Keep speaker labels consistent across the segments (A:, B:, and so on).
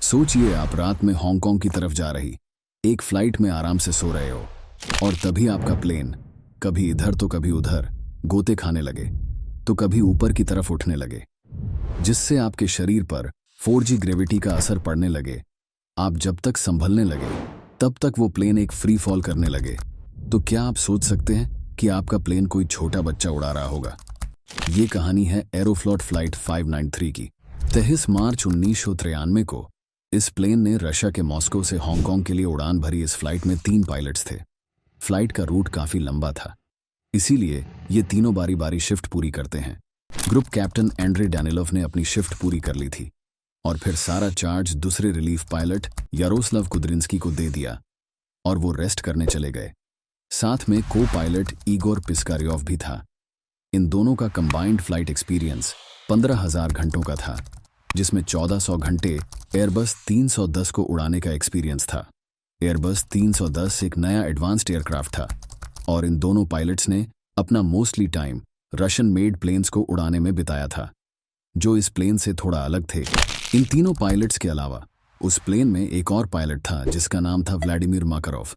A: सोचिए आप रात में हांगकांग की तरफ जा रही एक फ्लाइट में आराम से सो रहे हो और तभी आपका प्लेन कभी इधर तो कभी उधर गोते खाने लगे तो कभी ऊपर की तरफ उठने लगे, जिससे आपके शरीर पर 4G ग्रेविटी का असर पड़ने लगे। आप जब तक संभलने लगे तब तक वो प्लेन एक फ्री फॉल करने लगे। तो क्या आप सोच सकते हैं कि आपका प्लेन कोई छोटा बच्चा उड़ा रहा होगा? ये कहानी है एरोफ्लॉट फ्लाइट 593 की। 23 मार्च 1993 को इस प्लेन ने रशिया के मॉस्को से हांगकांग के लिए उड़ान भरी। इस फ्लाइट में 3 पायलट्स थे। फ्लाइट का रूट काफी लंबा था, इसीलिए ये तीनों बारी बारी शिफ्ट पूरी करते हैं। ग्रुप कैप्टन एंड्रे डैनिलोव ने अपनी शिफ्ट पूरी कर ली थी और फिर सारा चार्ज दूसरे रिलीफ पायलट यारोस्लाव कुद्रिंस्की को दे दिया और वो रेस्ट करने चले गए। साथ में को पायलट इगोर पिस्कारियोव भी था। इन दोनों का कंबाइंड फ्लाइट एक्सपीरियंस 15,000 घंटों का था, जिसमें 1400 घंटे एयरबस 310 को उड़ाने का एक्सपीरियंस था। एयरबस 310 एक नया एडवांस्ड एयरक्राफ्ट था और इन दोनों पायलट्स ने अपना mostly time Russian made planes को उड़ाने में बिताया था, जो इस प्लेन से थोड़ा अलग थे। इन तीनों पायलट्स के अलावा उस प्लेन में एक और पायलट था जिसका नाम था व्लादिमीर माकारोव,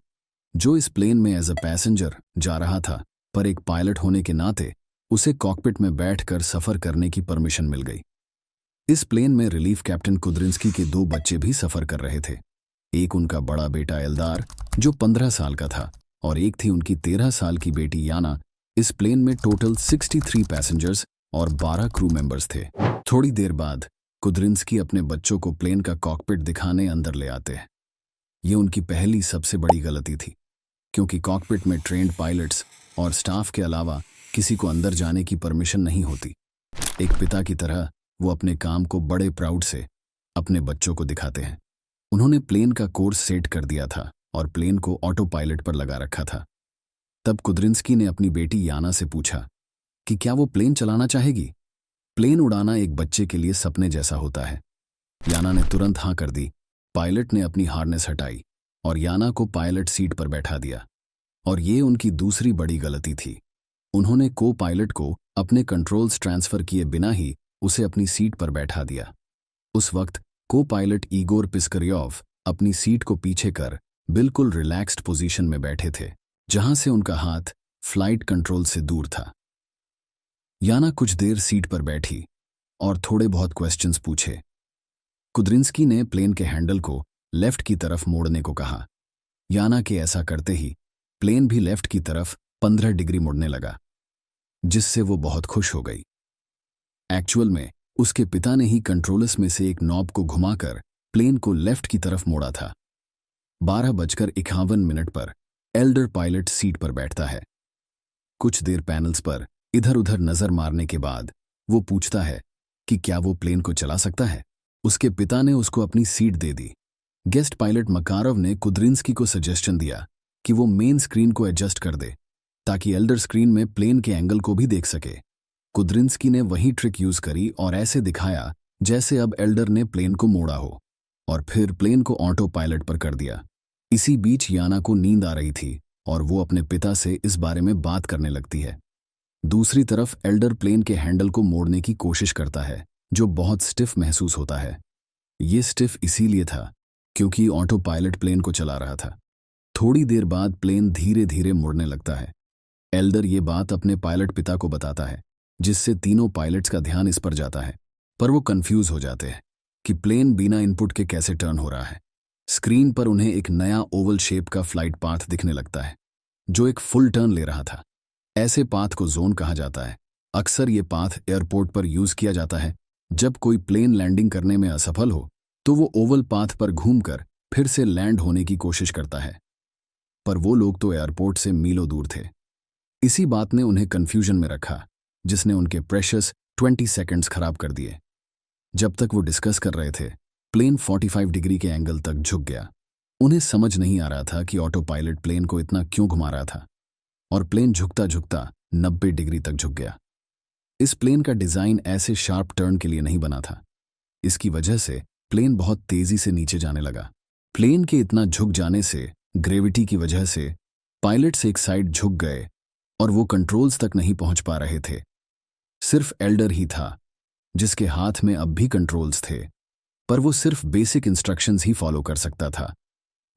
A: जो इस प्लेन में एज अ पैसेंजर जा रहा था, पर एक पायलट होने के नाते उसे कॉकपिट में बैठकर सफर करने की परमिशन मिल गई। इस प्लेन में रिलीफ कैप्टन कुद्रिंस्की के 2 बच्चे भी सफर कर रहे थे। एक उनका बड़ा बेटा एल्दार जो 15 साल का था और एक थी उनकी 13 साल की बेटी याना। इस प्लेन में टोटल 63 पैसेंजर्स और 12 क्रू मेंबर्स थे। थोड़ी देर बाद कुद्रिंस्की अपने बच्चों को प्लेन का कॉकपिट दिखाने अंदर ले आते हैं। ये उनकी पहली सबसे बड़ी गलती थी, क्योंकि कॉकपिट में ट्रेंड पायलट्स और स्टाफ के अलावा किसी को अंदर जाने की परमिशन नहीं होती। एक पिता की तरह वो अपने काम को बड़े प्राउड से अपने बच्चों को दिखाते हैं। उन्होंने प्लेन का कोर्स सेट कर दिया था और प्लेन को ऑटो पायलट पर लगा रखा था। तब कुद्रिंस्की ने अपनी बेटी याना से पूछा कि क्या वो प्लेन चलाना चाहेगी। प्लेन उड़ाना एक बच्चे के लिए सपने जैसा होता है। याना ने तुरंत हाँ कर दी। पायलट ने अपनी हार्नेस हटाई और याना को पायलट सीट पर बैठा दिया, और ये उनकी दूसरी बड़ी गलती थी। उन्होंने को पायलट को अपने कंट्रोल्स ट्रांसफर किए बिना ही उसे अपनी सीट पर बैठा दिया। उस वक्त को पायलट इगोर पिस्कारियोव अपनी सीट को पीछे कर बिल्कुल रिलैक्स्ड पोजीशन में बैठे थे, जहां से उनका हाथ फ्लाइट कंट्रोल से दूर था। याना कुछ देर सीट पर बैठी और थोड़े बहुत क्वेश्चंस पूछे। कुद्रिंस्की ने प्लेन के हैंडल को लेफ्ट की तरफ मोड़ने को कहा। याना के ऐसा करते ही प्लेन भी लेफ्ट की तरफ 15 डिग्री मुड़ने लगा, जिससे वो बहुत खुश हो गई। एक्चुअल में उसके पिता ने ही कंट्रोलर्स में से एक नॉब को घुमाकर प्लेन को लेफ्ट की तरफ मोड़ा था। 12:51 पर एल्डर पायलट सीट पर बैठता है। कुछ देर पैनल्स पर इधर उधर नजर मारने के बाद वो पूछता है कि क्या वो प्लेन को चला सकता है। उसके पिता ने उसको अपनी सीट दे दी। गेस्ट पायलट मकारोव ने कुद्रिंस्की को सजेशन दिया कि वो मेन स्क्रीन को एडजस्ट कर दे ताकि एल्डर स्क्रीन में प्लेन के एंगल को भी देख सके। कुद्रिंस्की ने वही ट्रिक यूज करी और ऐसे दिखाया जैसे अब एल्डर ने प्लेन को मोड़ा हो, और फिर प्लेन को ऑटो पायलट पर कर दिया। इसी बीच याना को नींद आ रही थी और वो अपने पिता से इस बारे में बात करने लगती है। दूसरी तरफ एल्डर प्लेन के हैंडल को मोड़ने की कोशिश करता है, जो बहुत स्टिफ महसूस होता है। ये स्टिफ इसीलिए था क्योंकि ऑटो पायलट प्लेन को चला रहा था। थोड़ी देर बाद प्लेन धीरे धीरे मुड़ने लगता है। एल्डर ये बात अपने पायलट पिता को बताता है, जिससे तीनों पायलट्स का ध्यान इस पर जाता है, पर वो कंफ्यूज हो जाते हैं कि प्लेन बिना इनपुट के कैसे टर्न हो रहा है। स्क्रीन पर उन्हें एक नया ओवल शेप का फ्लाइट पाथ दिखने लगता है, जो एक फुल टर्न ले रहा था। ऐसे पाथ को जोन कहा जाता है। अक्सर ये पाथ एयरपोर्ट पर यूज किया जाता है। जब कोई प्लेन लैंडिंग करने में असफल हो तो वो ओवल पाथ पर घूमकर फिर से लैंड होने की कोशिश करता है, पर वो लोग तो एयरपोर्ट से मीलों दूर थे। इसी बात ने उन्हें कंफ्यूजन में रखा, जिसने उनके प्रेशियस 20 सेकंड्स खराब कर दिए। जब तक वो डिस्कस कर रहे थे, प्लेन 45 डिग्री के एंगल तक झुक गया। उन्हें समझ नहीं आ रहा था कि ऑटो पायलट प्लेन को इतना क्यों घुमा रहा था, और प्लेन झुकता झुकता 90 डिग्री तक झुक गया। इस प्लेन का डिजाइन ऐसे शार्प टर्न के लिए नहीं बना था। इसकी वजह से प्लेन बहुत तेजी से नीचे जाने लगा। प्लेन के इतना झुक जाने से ग्रेविटी की वजह से पायलट्स एक साइड झुक गए और वो कंट्रोल्स तक नहीं पहुंच पा रहे थे। सिर्फ एल्डर ही था जिसके हाथ में अब भी कंट्रोल्स थे, पर वो सिर्फ बेसिक इंस्ट्रक्शंस ही फॉलो कर सकता था।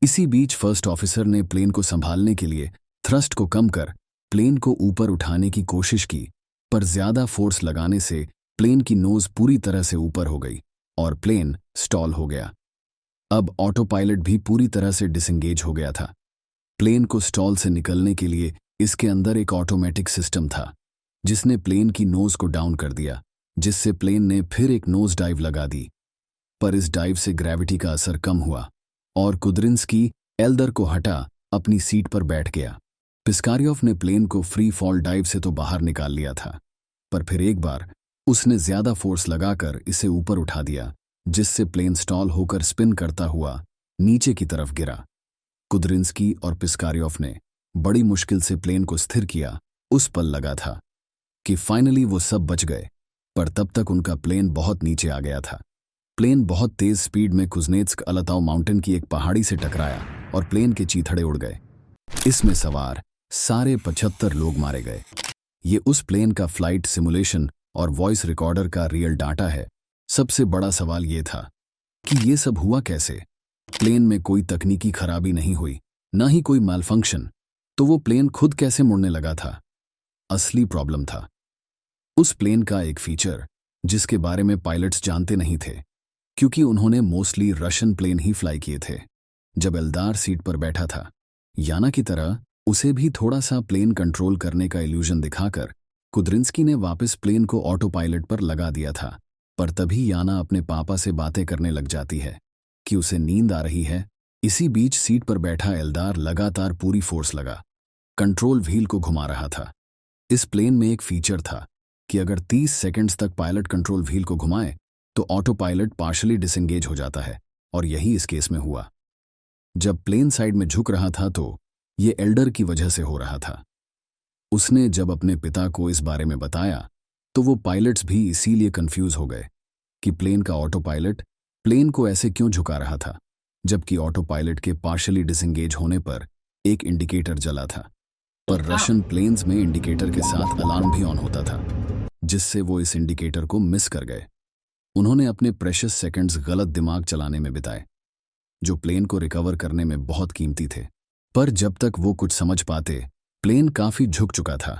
A: इसी बीच फर्स्ट ऑफिसर ने प्लेन को संभालने के लिए थ्रस्ट को कम कर प्लेन को ऊपर उठाने की कोशिश की, पर ज्यादा फोर्स लगाने से प्लेन की नोज पूरी तरह से ऊपर हो गई और प्लेन स्टॉल हो गया। अब ऑटो पायलट भी पूरी तरह से डिसएंगेज हो गया था। प्लेन को स्टॉल से निकलने के लिए इसके अंदर एक ऑटोमेटिक सिस्टम था जिसने प्लेन की नोज को डाउन कर दिया, जिससे प्लेन ने फिर एक नोज डाइव लगा दी। पर इस डाइव से ग्रेविटी का असर कम हुआ और कुद्रिंस्की एल्दर को हटा अपनी सीट पर बैठ गया। पिस्कारियोव ने प्लेन को फ्री फॉल डाइव से तो बाहर निकाल लिया था, पर फिर एक बार उसने ज्यादा फोर्स लगाकर इसे ऊपर उठा दिया, जिससे प्लेन स्टॉल होकर स्पिन करता हुआ नीचे की तरफ गिरा। कुद्रिंस्की और पिस्कारियोव ने बड़ी मुश्किल से प्लेन को स्थिर किया। उस पल लगा था कि फाइनली वो सब बच गए, पर तब तक उनका प्लेन बहुत नीचे आ गया था। प्लेन बहुत तेज स्पीड में कुज़नेत्स्क अलताव माउंटेन की एक पहाड़ी से टकराया और प्लेन के चीथड़े उड़ गए। इसमें सवार सारे 75 लोग मारे गए। ये उस प्लेन का फ्लाइट सिमुलेशन और वॉइस रिकॉर्डर का रियल डाटा है। सबसे बड़ा सवाल ये था कि ये सब हुआ कैसे। प्लेन में कोई तकनीकी खराबी नहीं हुई, ना ही कोई मैलफंक्शन, तो वो प्लेन खुद कैसे मुड़ने लगा था। असली प्रॉब्लम था उस प्लेन का एक फीचर जिसके बारे में पायलट्स जानते नहीं थे, क्योंकि उन्होंने मोस्टली रशियन प्लेन ही फ्लाई किए थे। जब एल्दार सीट पर बैठा था, याना की तरह उसे भी थोड़ा सा प्लेन कंट्रोल करने का इल्यूजन दिखाकर कुद्रिंस्की ने वापस प्लेन को ऑटो पायलट पर लगा दिया था। पर तभी याना अपने पापा से बातें करने लग जाती है कि उसे नींद आ रही है। इसी बीच सीट पर बैठा एल्दार लगातार पूरी फोर्स लगा कंट्रोल व्हील को घुमा रहा था। इस प्लेन में एक फीचर था कि अगर 30 सेकंड्स तक पायलट कंट्रोल व्हील को घुमाए तो ऑटो पायलट पार्शली डिसएंगेज हो जाता है, और यही इस केस में हुआ। जब प्लेन साइड में झुक रहा था तो ये एल्डर की वजह से हो रहा था। उसने जब अपने पिता को इस बारे में बताया तो वो पायलट्स भी इसीलिए कंफ्यूज हो गए कि प्लेन का ऑटो पायलट प्लेन को ऐसे क्यों झुका रहा था, जबकि ऑटो पायलट के पार्शली डिसएंगेज होने पर एक इंडिकेटर जला था। पर रशियन प्लेन्स में इंडिकेटर के साथ अलार्म भी ऑन होता था, जिससे वो इस इंडिकेटर को मिस कर गए। उन्होंने अपने प्रेशियस सेकंड्स गलत दिमाग चलाने में बिताए, जो प्लेन को रिकवर करने में बहुत कीमती थे। पर जब तक वो कुछ समझ पाते, प्लेन काफी झुक चुका था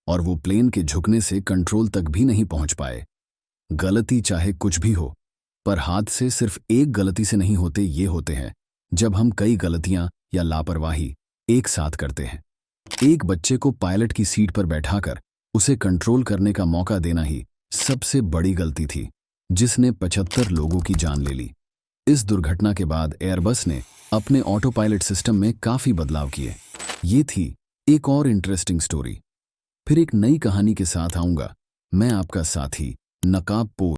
A: और वो प्लेन के झुकने से कंट्रोल तक भी नहीं पहुंच पाए। गलती चाहे कुछ भी हो, पर हादसे सिर्फ एक गलती से नहीं होते, ये होते हैं जब हम कई गलतियां या लापरवाही एक साथ करते हैं। एक बच्चे को पायलट की सीट पर बैठाकर उसे कंट्रोल करने का मौका देना ही सबसे बड़ी गलती थी, जिसने 75 लोगों की जान ले ली। इस दुर्घटना के बाद एयरबस ने अपने ऑटो पायलट सिस्टम में काफी बदलाव किए। ये थी एक और इंटरेस्टिंग स्टोरी। फिर एक नई कहानी के साथ आऊंगा। मैं आपका साथी नकाब पोस्ट।